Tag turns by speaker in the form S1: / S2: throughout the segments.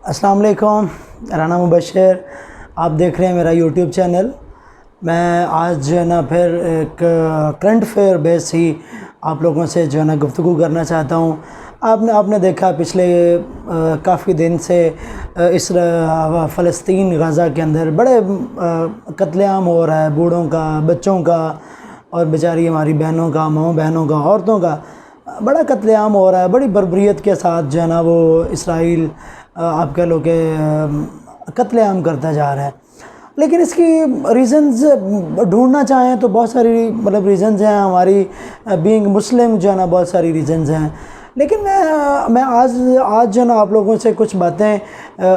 S1: अस्सलाम वालेकुम, राना मुबशर। आप देख रहे हैं मेरा यूट्यूब चैनल। मैं आज जो है ना फिर एक करंट अफेयर बेस ही आप लोगों से जो है ना गुफ्तगू करना चाहता हूँ। आपने देखा पिछले काफ़ी दिन से इस फ़लस्तीन गज़ा के अंदर बड़े कत्लेआम हो रहा है, बूढ़ों का, बच्चों का और बेचारी हमारी बहनों का, माओ बहनों का, औरतों का बड़ा कत्लेआम हो रहा है। बड़ी बर्बरियत के साथ जो है ना वो इसराइल आप कह लो कि कत्लेआम करता जा रहा है। लेकिन इसकी रीज़न्स ढूंढना चाहें तो बहुत सारी रीज़न्स हैं। हमारी बीइंग मुस्लिम जो है ना बहुत सारी रीज़न्स हैं। लेकिन मैं आज जो है ना आप लोगों से कुछ बातें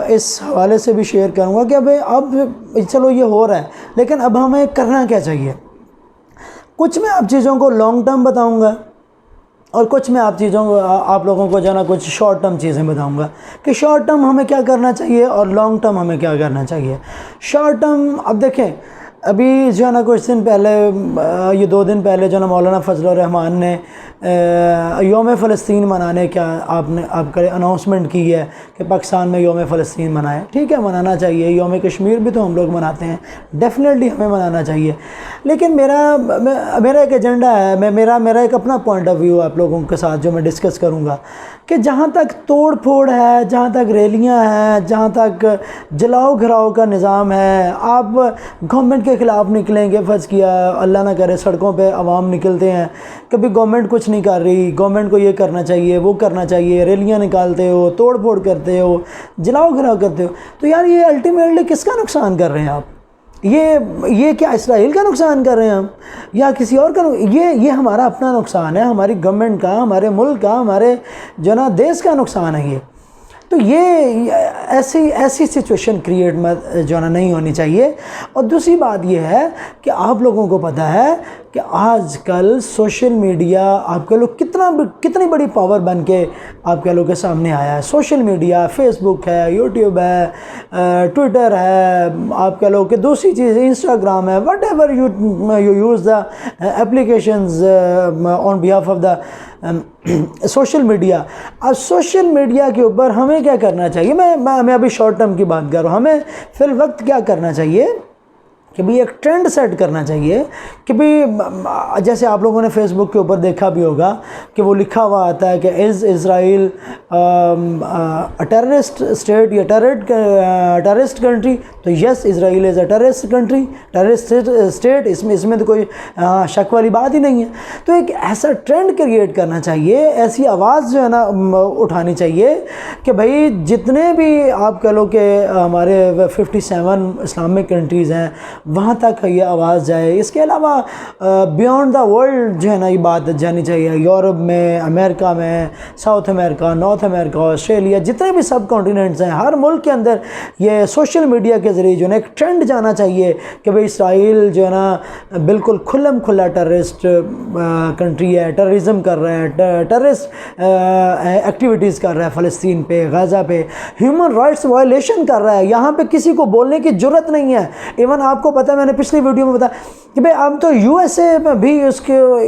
S1: इस हवाले से भी शेयर करूंगा कि अब चलो ये हो रहा है, लेकिन अब हमें करना क्या चाहिए। कुछ मैं आप चीज़ों को लॉन्ग टर्म बताऊंगा और कुछ मैं आप लोगों को जो है ना कुछ शॉर्ट टर्म चीज़ें बताऊंगा कि शॉर्ट टर्म हमें क्या करना चाहिए और लॉन्ग टर्म हमें क्या करना चाहिए। शॉर्ट टर्म, अब देखें, अभी जो है ना कुछ दिन पहले, ये 2 दिन पहले जो है ना मौलाना फजलुर रहमान ने यौम फ़लस्तीन मनाने का आपका अनाउंसमेंट की है कि पाकिस्तान में यौम फ़लस्तीन मनाएं। ठीक है, मनाना चाहिए। यौम कश्मीर भी तो हम लोग मनाते हैं, डेफ़िनेटली हमें मनाना चाहिए। लेकिन मेरा एक एजेंडा है, मेरा एक अपना पॉइंट ऑफ व्यू आप लोगों के साथ जो मैं डिस्कस करूँगा कि जहाँ तक तोड़ फोड़ है, जहाँ तक रैलियाँ हैं, जहाँ तक जलाओ घराओ का निज़ाम है, आप गवर्नमेंट के ख़िलाफ़ निकलेंगे, फ़र्ज़ किया अल्लाह ना करे सड़कों पे आवाम निकलते हैं, कभी गवर्नमेंट कुछ नहीं कर रही, गवर्नमेंट को ये करना चाहिए, वो करना चाहिए, रैलियाँ निकालते हो, तोड़ फोड़ करते हो, जलाओ घराओ करते हो, तो यार ये अल्टीमेटली किसका नुकसान कर रहे हैं आप? ये क्या इसराइल का नुकसान कर रहे हैं हम या किसी और का? ये हमारा अपना नुकसान है, हमारी गवर्नमेंट का, हमारे मुल्क का, हमारे जो ना देश का नुकसान है ये। तो ये ऐसी सिचुएशन क्रिएट जो है ना नहीं होनी चाहिए। और दूसरी बात ये है कि आप लोगों को पता है कि आजकल सोशल मीडिया आप कह लो कितनी बड़ी पावर बन के आप कह लो के सामने आया है। सोशल मीडिया, फेसबुक है, यूट्यूब है, ट्विटर है, आप कह लो कि दूसरी चीज़ इंस्टाग्राम है, what ever you use the applications on behalf of the social media. अब सोशल मीडिया के ऊपर हमें क्या करना चाहिए? मैं अभी शॉर्ट टर्म की बात कर रहा हूँ। हमें फिल वक्त क्या करना चाहिए कि भाई एक ट्रेंड सेट करना चाहिए कि भाई जैसे आप लोगों ने फेसबुक के ऊपर देखा भी होगा कि वो लिखा हुआ आता है कि इज़ इसराइल टेररिस्ट स्टेट या टेररिस्ट कंट्री। तो yes, Israel is a terrorist country, terrorist state, इसमें तो कोई शक वाली बात ही नहीं है। तो एक ऐसा ट्रेंड क्रिएट करना चाहिए, ऐसी आवाज़ जो है ना उठानी चाहिए कि भाई जितने भी आप कह लो कि हमारे 57 इस्लामिक कंट्रीज़ हैं वहाँ तक ये आवाज़ जाए। इसके अलावा बियॉन्ड द वर्ल्ड जो है ना ये बात जानी चाहिए। यूरोप में, अमेरिका में, south America, north America, Australia, जितने भी सब कॉन्टिनेंट्स हैं, हर मुल्क के अंदर ये सोशल मीडिया के ज़रिए जो है ना एक ट्रेंड जाना चाहिए कि भाई इसराइल जो है ना बिल्कुल खुल्लम खुल्ला टेररिस्ट कंट्री है, टेररिज्म कर रहा है, टेररिस्ट एक्टिविटीज़ कर रहा है फ़लस्तीन पे, गज़ा पे, ह्यूमन राइट्स वायलेशन कर रहा है। यहाँ पे किसी को बोलने की ज़रूरत नहीं है। इवन आपको पता है, मैंने पिछली वीडियो में बताया कि भाई अब तो यूएसए में भी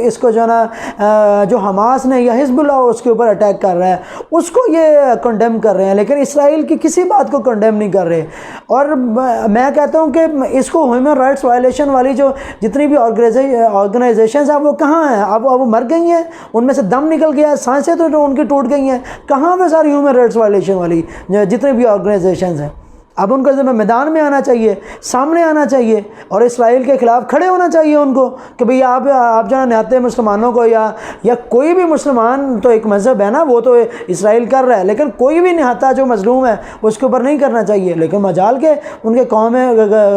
S1: इसको जो है ना जो हमास ने या हिजबुल्लाह उसके ऊपर अटैक कर रहा है उसको ये कंडेम कर रहे हैं, लेकिन इसराइल की किसी बात को कंडेम नहीं कर रहे। और मैं कहता हूँ कि इसको ह्यूमन राइट्स वायलेशन वाली जो जितनी भी ऑर्गेनाइजेशंस हैं वो कहाँ हैं? अब वो मर गई हैं, उनमें से दम निकल गया, सांसें तो उनकी टूट गई हैं। कहाँ पे सारी ह्यूमन राइट्स वायलेशन वाली जितने भी ऑर्गेनाइजेशंस हैं? अब उनको जब मैदान में आना चाहिए, सामने आना चाहिए और इसराइल के ख़िलाफ़ खड़े होना चाहिए उनको कि भई आप जो है निहत्ते मुसलमानों को या कोई भी मुसलमान, तो एक मज़हब है ना, वो तो इसराइल कर रहा है, लेकिन कोई भी निहत्ता जो मजलूम है उसके ऊपर नहीं करना चाहिए। लेकिन मजाल के उनके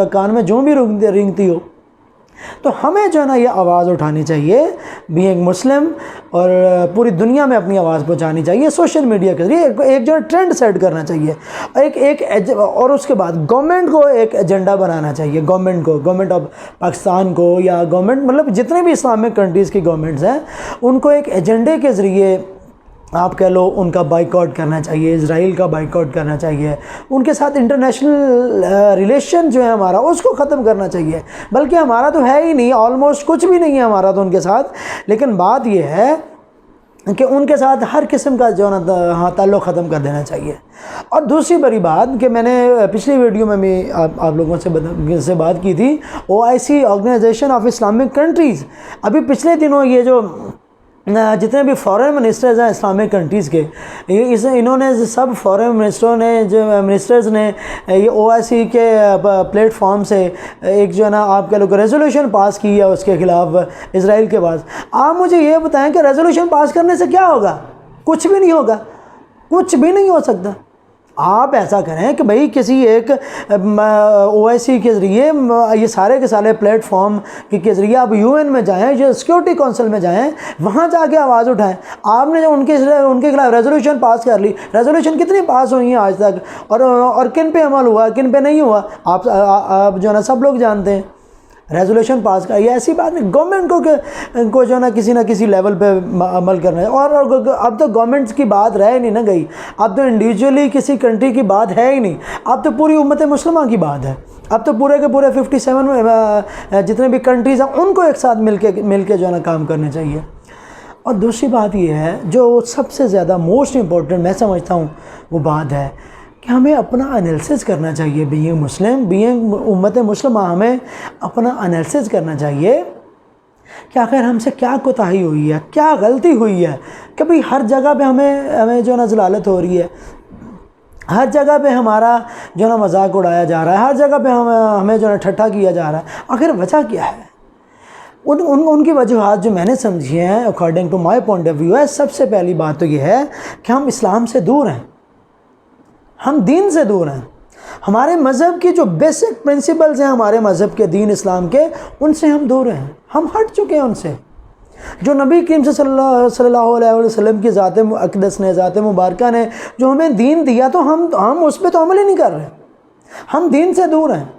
S1: कान में जो भी रिंगती हो। तो हमें जो है ना ये आवाज़ उठानी चाहिए, बीइंग मुस्लिम, और पूरी दुनिया में अपनी आवाज़ पहुंचानी चाहिए सोशल मीडिया के जरिए। एक जो है ट्रेंड सेट करना चाहिए और उसके बाद गवर्नमेंट को एक एजेंडा बनाना चाहिए। गवर्नमेंट ऑफ पाकिस्तान को या गवर्नमेंट जितने भी इस्लामिक कंट्रीज़ की गवर्नमेंट्स हैं उनको एक एजेंडे के ज़रिए आप कह लो उनका बाइकआउट करना चाहिए, इज़राइल का बाइकआउट करना चाहिए, उनके साथ इंटरनेशनल रिलेशन जो है हमारा उसको ख़त्म करना चाहिए। बल्कि हमारा तो है ही नहीं, ऑलमोस्ट कुछ भी नहीं है हमारा तो उनके साथ। लेकिन बात यह है कि उनके साथ हर किस्म का जो ना हाँ ताल्लुक़ ख़त्म कर देना चाहिए। और दूसरी बड़ी बात कि मैंने पिछली वीडियो में भी आप लोगों से बात की थी, OIC organisation of Islamic countries, अभी पिछले दिनों ये जो जितने भी फॉरेन मिनिस्टर्स हैं इस्लामिक कंट्रीज़ के, इन्होंने सब फॉरेन मिनिस्टर्स ने ये OIC के प्लेटफॉर्म से एक जो है ना आप कह लो रेजोल्यूशन पास की है उसके ख़िलाफ़ इसराइल के पास। आप मुझे ये बताएं कि रेजोल्यूशन पास करने से क्या होगा? कुछ भी नहीं होगा, कुछ भी नहीं हो सकता। आप ऐसा करें कि भाई किसी एक OIC के ज़रिए ये सारे के सारे प्लेटफॉर्म के ज़रिए आप UN में जाएं, जो सिक्योरिटी काउंसिल में जाएं, वहाँ जाके आवाज़ उठाएं। आपने जो उनके खिलाफ रेजोल्यूशन पास कर ली, रेजोल्यूशन कितनी पास हुई हैं आज तक, और किन पे अमल हुआ, किन पे नहीं हुआ, आप जो है ना सब लोग जानते हैं। रेजोल्यूशन पास का ये ऐसी बात नहीं, गवर्नमेंट को जो है ना किसी लेवल पे अमल करना है। और अब तो गवर्नमेंट्स की बात रह नहीं ना गई, अब तो इंडिविजुअली किसी कंट्री की बात है ही नहीं, अब तो पूरी उम्मत मुस्लिमा की बात है। अब तो पूरे के पूरे 57 जितने भी कंट्रीज़ हैं उनको एक साथ मिल के जो है ना काम करने चाहिए। और दूसरी बात ये है जो सबसे ज़्यादा मोस्ट इम्पोर्टेंट मैं समझता हूँ, वो बात है कि हमें अपना एनालिसिस करना चाहिए। बीइंग उम्मत मुस्लिमा, हमें अपना एनालिसिस करना चाहिए कि आखिर हमसे क्या कोताही हुई है, क्या गलती हुई है कि भाई हर जगह पे हमें जो ना ज़लालत हो रही है, हर जगह पे हमारा जो ना मजाक उड़ाया जा रहा है, हर जगह पे हमें जो ना ठट्ठा किया जा रहा है। आखिर वजह क्या है? उनकी वजूहात जो मैंने समझी हैं according to my point of view है, सबसे पहली बात तो ये है कि हम इस्लाम से दूर हैं, हम दीन से दूर हैं। हमारे मज़हब की जो बेसिक प्रिंसिपल्स हैं हमारे मज़हब के, दीन इस्लाम के, उनसे हम दूर हैं, हम हट चुके हैं उनसे। जो नबी करीम सल्लल्लाहु अलैहि वसल्लम की ज़ात अक़दस ने, ज़ात मुबारका ने जो हमें दीन दिया, तो हम उस पर तो अमल ही नहीं कर रहे, हम दीन से दूर हैं।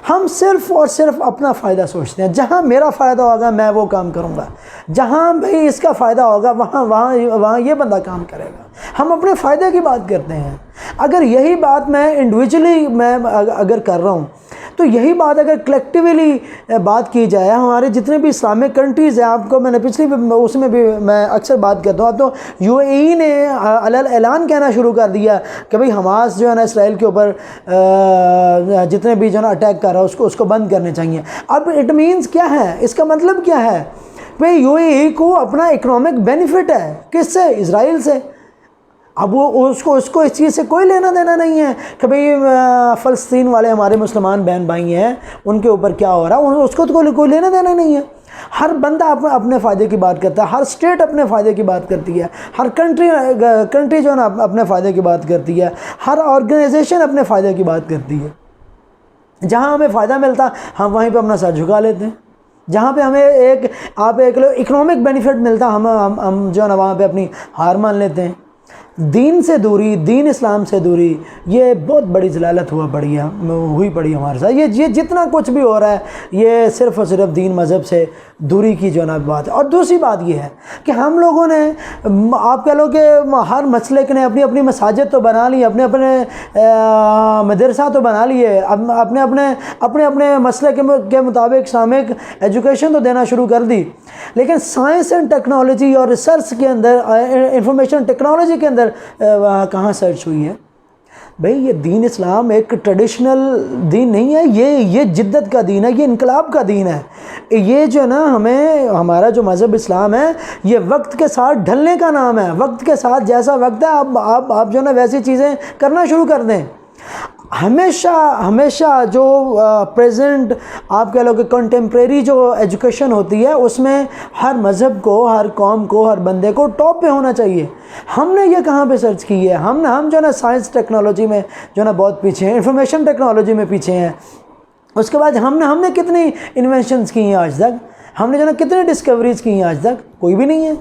S1: हम सिर्फ़ और सिर्फ अपना फ़ायदा सोचते हैं। जहाँ मेरा फ़ायदा होगा मैं वो काम करूँगा, जहाँ भाई इसका फ़ायदा होगा वहाँ ये बंदा काम करेगा। हम अपने फ़ायदे की बात करते हैं। अगर यही बात मैं इंडिविजुअली अगर कर रहा हूँ, तो यही बात अगर कलेक्टिवली बात की जाए, हमारे जितने भी इस्लामिक कंट्रीज़ हैं, आपको मैंने पिछली उसमें भी मैं अक्सर बात करता हूँ, अब तो UAE ने अलल ऐलान कहना शुरू कर दिया कि भाई हमास जो है ना इसराइल के ऊपर जितने भी जो ना अटैक कर रहा है उसको बंद करने चाहिए। अब इट मीन्स क्या है, इसका मतलब क्या है? भाई UAE को अपना इकनॉमिक बेनिफिट है, किससे? इसराइल से। अब वो उसको इस चीज़ से कोई लेना देना नहीं है कि भाई फ़लस्तीन वाले हमारे मुसलमान बहन भाई हैं, उनके ऊपर क्या हो रहा है, उसको तो कोई लेना देना नहीं है। हर बंदा अपने फ़ायदे की बात करता है, हर स्टेट अपने फ़ायदे की बात करती है, हर कंट्री जो है ना अपने फ़ायदे की बात करती है, हर ऑर्गेनाइजेशन अपने फ़ायदे की बात करती है। जहाँ हमें फ़ायदा मिलता हम वहीं पर अपना सर झुका लेते हैं, जहाँ पे हमें एक इकनॉमिक बेनिफिट मिलता हम जो है ना वहाँ पे अपनी हार मान लेते हैं। दीन से दूरी, दीन इस्लाम से दूरी, ये बहुत बड़ी ज़लालत हुई पड़ी हमारे साथ। ये जितना कुछ भी हो रहा है, ये सिर्फ़ और सिर्फ दीन मज़हब से दूरी की जो ना बात है। और दूसरी बात ये है कि हम लोगों ने, आप कह लो कि हर मसलक ने अपनी अपनी मसाजिद तो बना ली, अपने मदरसा तो बना लिए, अपने मसलक के मुताबिक इस्लामिक एजुकेशन तो देना शुरू कर दी, लेकिन साइंस एंड टेक्नोलॉजी और रिसर्च के अंदर, इंफॉर्मेशन टेक्नोलॉजी के अंदर कहाँ सर्च हुई है? भाई ये दीन इस्लाम एक ट्रेडिशनल दीन नहीं है, ये जिद्दत का दीन है, ये इनकलाब का दीन है। ये जो ना हमारा जो मज़हब इस्लाम है, ये वक्त के साथ ढलने का नाम है। वक्त के साथ जैसा वक्त है, आप जो ना वैसी चीज़ें करना शुरू कर दें। हमेशा जो प्रेजेंट आप कह लो कि कंटेम्प्रेरी जो एजुकेशन होती है, उसमें हर मज़हब को, हर कौम को, हर बंदे को टॉप पे होना चाहिए। हमने ये कहाँ पे सर्च की है? हम जो ना साइंस टेक्नोलॉजी में जो ना बहुत पीछे हैं, इंफॉर्मेशन टेक्नोलॉजी में पीछे हैं। उसके बाद हमने कितनी इन्वेंशंस की हैं आज तक? हमने जो ना कितनी डिस्कवरीज़ की हैं आज तक? कोई भी नहीं है।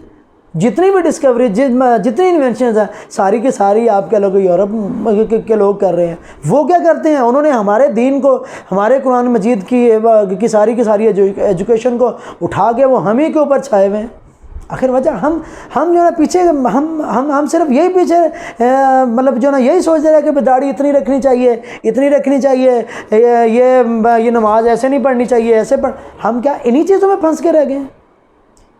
S1: जितनी भी डिस्कवरी, जितनी इन्वेंशन है, सारी की सारी आप कह लो कि यूरोप के लोग कर रहे हैं। वो क्या करते हैं? उन्होंने हमारे दीन को, हमारे कुरान मजीद की सारी एजुकेशन को उठा के वो हम ही के ऊपर छाए हुए हैं। आखिर वजह हम जो है पीछे, हम सिर्फ यही पीछे मतलब जो ना यही सोच रहे हैं कि दाढ़ी इतनी रखनी चाहिए, ये नमाज ऐसे नहीं पढ़नी चाहिए, ऐसे हम क्या इन्हीं चीज़ों में फंस के रह गए हैं?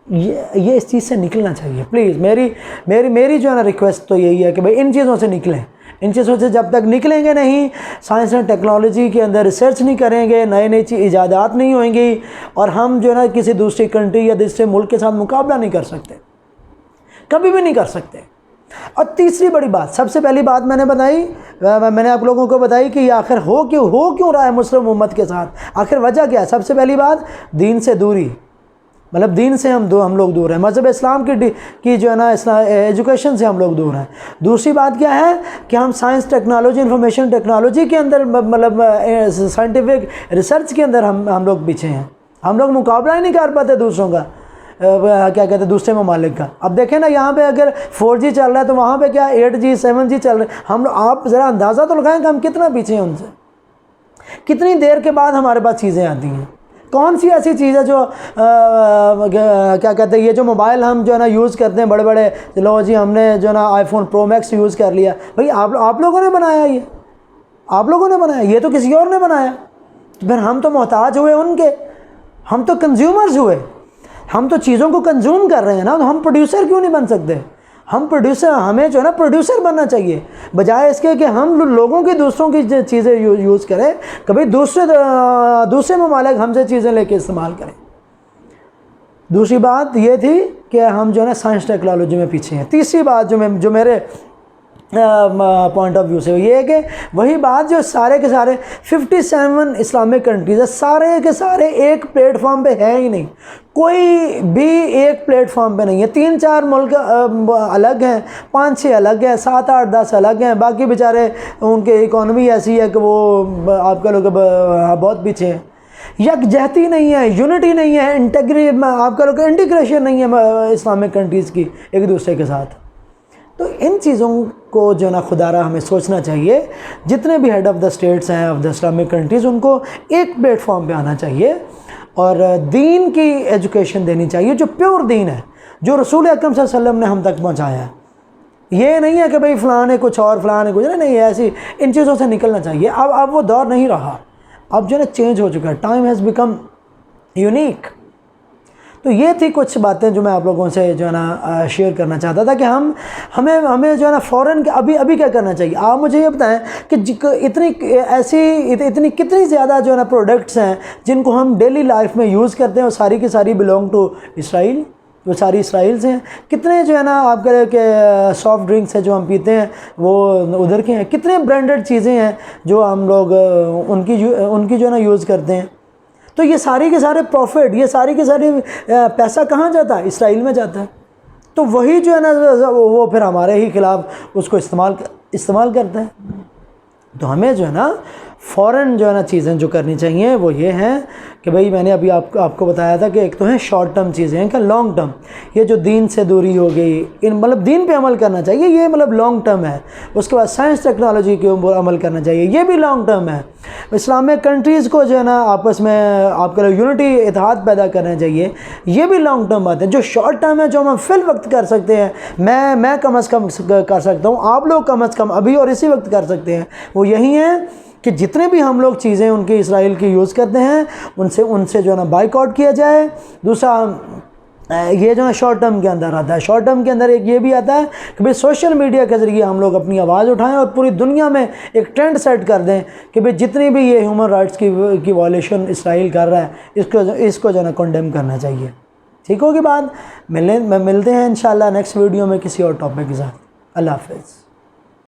S1: ये इस चीज़ से निकलना चाहिए प्लीज़। मेरी जो है ना रिक्वेस्ट तो यही है कि भाई इन चीज़ों से निकलें। इन चीज़ों से जब तक निकलेंगे नहीं, साइंस एंड टेक्नोलॉजी के अंदर रिसर्च नहीं करेंगे, नए नई ईजादात नहीं होंगी, और हम जो है ना किसी दूसरी कंट्री या दूसरे मुल्क के साथ मुकाबला नहीं कर सकते, कभी भी नहीं कर सकते। और तीसरी बड़ी बात, सबसे पहली बात मैंने आप लोगों को बताई कि आखिर हो क्यों रहा है मुस्लिम उम्मत के साथ, आखिर वजह क्या है। सबसे पहली बात, दीन से दूरी, मतलब दीन से हम लोग दूर हैं, मज़हब इस्लाम की जो है ना एजुकेशन से हम लोग दूर हैं। दूसरी बात क्या है कि हम साइंस टेक्नोलॉजी, इंफॉर्मेशन टेक्नोलॉजी के अंदर, मतलब साइंटिफिक रिसर्च के अंदर हम लोग पीछे हैं। हम लोग मुकाबला ही नहीं कर पाते दूसरों का, क्या कहते हैं, दूसरे ममालिक का। अब देखें ना, यहाँ पे अगर 4G चल रहा है तो वहाँ पे क्या 8G 7G चल रहे हैं। आप ज़रा अंदाज़ा तो लगाएं कि हम कितना पीछे हैं उनसे। कितनी देर के बाद हमारे पास चीज़ें आती हैं। कौन सी ऐसी चीज़ है जो क्या कहते हैं, ये जो मोबाइल हम जो है ना यूज़ करते हैं बड़े बड़े, लो जी हमने जो है ना iPhone Pro Max यूज़ कर लिया, भाई आप लोगों ने बनाया, ये आप लोगों ने बनाया, ये तो किसी और ने बनाया। तो फिर हम तो मोहताज हुए उनके, हम तो कंज्यूमर्स हुए, हम तो चीज़ों को कंज्यूम कर रहे हैं ना। तो हम प्रोड्यूसर क्यों नहीं बन सकते? हमें जो है ना प्रोड्यूसर बनना चाहिए, बजाय इसके कि हम लोगों की, दूसरों की चीज़ें यूज़ करें। कभी दूसरे ममालिक हमसे चीज़ें लेके इस्तेमाल करें। दूसरी बात ये थी कि हम जो है ना साइंस टेक्नोलॉजी में पीछे हैं। तीसरी बात जो मेरे पॉइंट ऑफ व्यू से ये है कि वही बात, जो सारे के सारे 57 इस्लामिक कंट्रीज़ है, सारे के सारे एक प्लेटफॉर्म पे है ही नहीं। कोई भी एक प्लेटफॉर्म पे नहीं है। 3-4 मुल्क अलग हैं, 5-6 अलग हैं, 7-8 10 अलग हैं। बाकी बेचारे उनके इकोनॉमी ऐसी है कि वो आपका लोग बहुत पीछे हैं। यकजहती नहीं है, यूनिटी नहीं है, आपका लोग इंटीग्रेशन नहीं है इस्लामिक कंट्रीज़ की एक दूसरे के साथ। तो इन चीज़ों को जो ना खुदारा हमें सोचना चाहिए। जितने भी हेड ऑफ़ द स्टेट्स हैं ऑफ द इस्लामिक कंट्रीज़, उनको एक प्लेटफॉर्म पे आना चाहिए और दीन की एजुकेशन देनी चाहिए, जो प्योर दीन है, जो रसूल अकरम सल्लल्लाहु अलैहि वसल्लम ने हम तक पहुँचाया है। ये नहीं है कि भाई फ़लाँ ने कुछ और, फ़लाँ ने कुछ नहीं, ऐसी इन चीज़ों से निकलना चाहिए। अब वो दौर नहीं रहा, अब जो है चेंज हो चुका है। Time has become unique. तो ये थी कुछ बातें जो मैं आप लोगों से जो है ना शेयर करना चाहता था कि हमें जो है ना फ़ौरन अभी क्या करना चाहिए। आप मुझे ये बताएं कि इतनी कितनी ज़्यादा जो है ना प्रोडक्ट्स हैं जिनको हम डेली लाइफ में यूज़ करते हैं, और सारी की सारी बिलोंग टू इसराइल, वो सारी इसराइल से हैं। कितने जो है ना आपके सॉफ्ट ड्रिंक्स हैं जो हम पीते हैं वो उधर के हैं। कितने ब्रांडेड चीज़ें हैं जो हम लोग उनकी जो है ना यूज़ करते हैं। तो ये सारी के सारे प्रॉफिट, ये सारी के सारे पैसा कहाँ जाता है? इसराइल में जाता है। तो वही जो है ना वो फिर हमारे ही ख़िलाफ़ उसको इस्तेमाल करते हैं। तो हमें जो है ना फ़ौरन जो है ना चीज़ें जो करनी चाहिए वो ये हैं कि भाई मैंने अभी आपको बताया था कि एक तो है शॉर्ट टर्म चीज़ें हैं, क्या लॉन्ग टर्म, ये जो दीन से दूरी हो गई, इन मतलब दीन पे अमल करना चाहिए, ये मतलब लॉन्ग टर्म है। उसके बाद साइंस टेक्नोलॉजी के ऊपर अमल करना चाहिए, ये भी लॉन्ग टर्म है। इस्लामिक कंट्रीज़ को जो है ना आपस में आपके यूनिटी, इत्तेहाद पैदा करना चाहिए, ये भी लॉन्ग टर्म बात है। जो शॉर्ट टर्म है, जो हम फिल वक्त कर सकते हैं, मैं कम अज़ कम कर सकता हूँ, आप लोग कम अज़ कम अभी और इसी वक्त कर सकते हैं, वो यही है कि जितने भी हम लोग चीज़ें उनकी इसराइल की यूज़ करते हैं उनसे जो है ना बाइकआउट किया जाए। दूसरा ये जो है शॉर्ट टर्म के अंदर आता है। शॉर्ट टर्म के अंदर एक ये भी आता है कि भाई सोशल मीडिया के ज़रिए हम लोग अपनी आवाज़ उठाएं और पूरी दुनिया में एक ट्रेंड सेट कर दें कि भाई जितनी भी ये ह्यूमन राइट्स की वायलेशन इसराइल कर रहा है, इसको जो है ना कंडेम करना चाहिए। ठीक होगी बात। मिलते हैं इंशाल्लाह नेक्स्ट वीडियो में किसी और टॉपिक के साथ। अल्लाह हाफ़िज़।